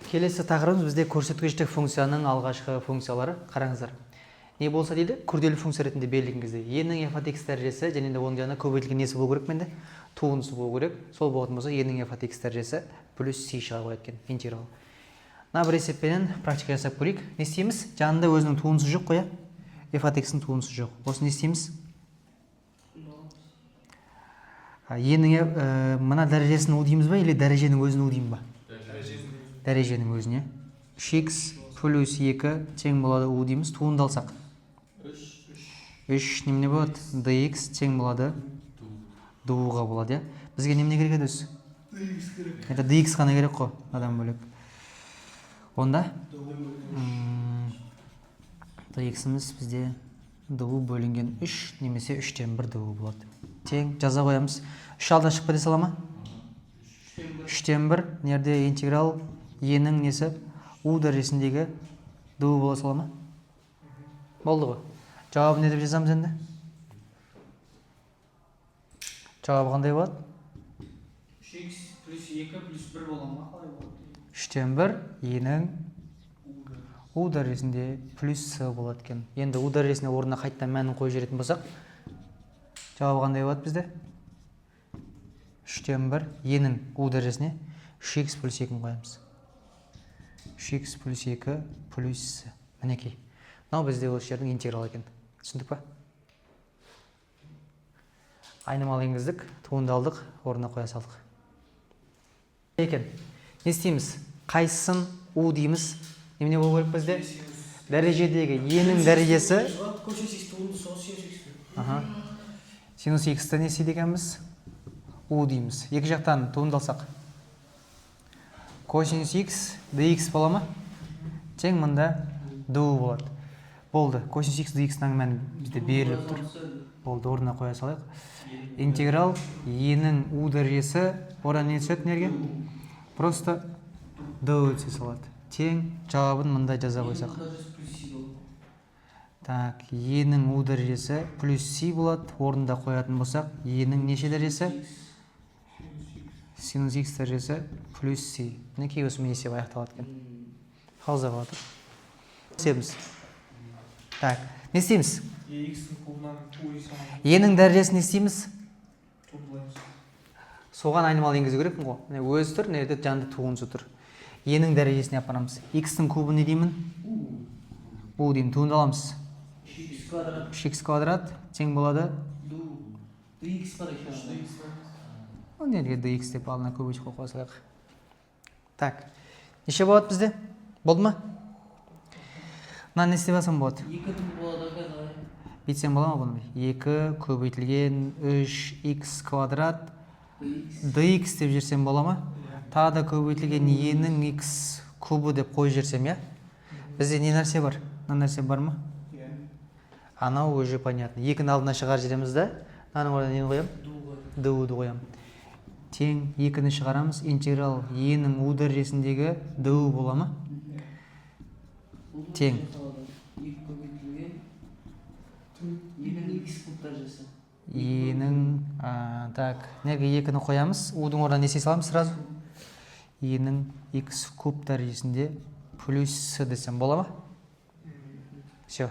Келесі тақырыбымыз бізде көрсеткіштік функцияның алғашқы функциялары. Қараңыздар. Не болса дейді, күрделі функция ретінде берілген кезде e-нің f от x дәрежесі және де оның жанында көбейтілген несі болу керек менде? Туындысы болу керек. Сол болатын болса e-нің f от x дәрежесі плюс c шыға қояды екен, интеграл. Мына бір есеппенен практика жасап көрейік. Не істейміз? Жанында өзінің туындысы жоқ қоя. f от x-ның туындысы жоқ. Осы не істейміз? E-нің мына дәрежесін у дейміз ба, или дәреженің өзін у дейміз ба? Дәреженің өзіне 3x плюс 2 тең болады u дейміз. Туынды алсақ 3 немене болады? dx тең болады du-ға болады. Бізге немене керек еді өзі? Это dx қана керек қой, адам бөлек. Онда dx-іміз бізде du бөлінген 3 немесе 3-тен 1 du болады. Тең жаза қоямыз. 3 алдына шығып кете сала ма? 3-тен 1 нерде интеграл e-нің несі u дәрежесіндегі du бола сала ма? Болды ғой. Жауабы не деп жазамыз енді? Жауабы қандай болады? 3x плюс 2 плюс 1 бола ма? 3-тен 1 e-нің u дәрежесінде плюс c болады екен. Енді u дәрежесіне орнына қайттан мәнін қойып жіберетін болсақ, жауабы қандай болады бізде? 3-тен 1 e-нің u дәрежесіне 3x плюс 2-ні қоямыз. 3x плюс 2 плюс c. Мінекей. Мынау бізде осы жердің интегралы екен. Түсіндік па? Айнымалы енгіздік, туынды алдық, орнына қоя салдық. Екен. Не істейміз? Қайсысын u дейміз? Немене болу керек бізде? Дәрежедегі e-нің дәрежесі синус x-ті не істейді екенбіз? u дейміз. Екі жақтан туынды алсақ. Косинус x dx бола ма? Тең мұнда du болады. Болды. Косинус x dx-ның мәні бізде беріліп тұр. Болды, орнына қоя салайық. Интеграл e-нің u дәрежесі одан не түседі нерге? Просто du өте салады. Тең жауабын мұнда жаза қойсақ. Так, e-нің u дәрежесі плюс c болады. Орнында қоятын болсақ, e-нің неше дәрежесі? Синус x дәрежесі плюс c. Мінекей осымен есеп аяқталады екен. Қалза қалады. Есебіміз. Так, не істейміз? e-нің дәрежесін не істейміз? Соған айнымалы енгізу керекпін ғой. Өзі тұр, неде жанды туындысы тұр. e-нің дәрежесіне апарамыз. x-тің кубы не деймін? u деймін. Туынды аламыз. 3x квадрат тең болады dx бар екен. Неге dx деп алдына көбейтіп қоя салайық. Так, неше болады бізде? Болды ма? Мына не істеп алсам болады? 2 болады екен. Бүйтсем бола ма бұны? 2 көбейтілген 3x квадрат dx деп жерсем бола ма? Тағы да көбейтілген e-нің x кубы деп қойып жерсем, я? Бізде не нәрсе бар? Мына нәрсе бар ма? Анау уже понятно. 2-ні алдына шығар жереміз да, мынаның орнына нені қоям? du-ды қоям. Тең 2-ні шығарамыз, интеграл e-нің u дәрежесіндегі du бола ма? Тең. e-нің, так, неге 2-ні қоямыз? u-дің орнына не істей саламыз сразу? e-нің x куб дәрежесінде плюс c десем бола ма? Все.